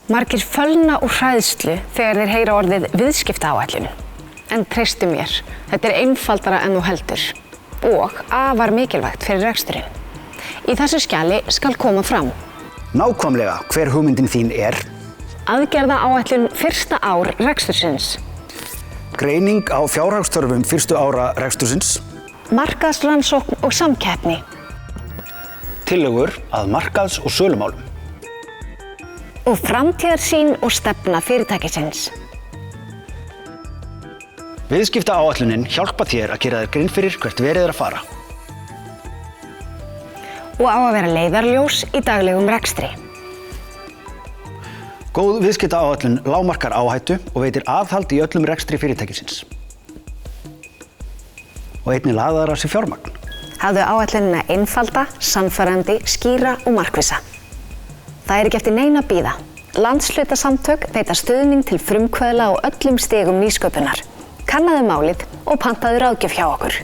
Margir fölna úr hræðslu þegar þeir heyra orðið viðskiptaáætlun. En treystu mér, þetta er einfaldara en þú heldur og afar mikilvægt fyrir reksturinn. Í þessu skjali skal koma fram. Nákvæmlega hver hugmyndin þín er. Aðgerðaáætlun fyrsta ár rekstursins. Greining á fjárhagsþörfum fyrstu ára rekstursins. Markaðsrannsókn og samkeppni. Tillögur að markaðs- og sölumálum. Og framtíðarsýn og stefna fyrirtækisins. Viðskiptaáætlunin hjálpa þér að gera þér grein fyrir hvert verið er að fara. Og á að vera leiðarljós í daglegum rekstri. Góð viðskiptaáætlun lágmarkar áhættu og veitir aðhald í öllum rekstri fyrirtækisins. Og einnig laðar að sér fjármagn. Hafðu áætlunina einfalda, sannfærandi, skýra og markvissa. Það er ekki eftir neinu að bíða. Landshlutasamtök veita stuðning til frumkvöðla á öllum stigum nýsköpunar. Kannaðu málið og pantaðu ráðgjöf hjá okkur.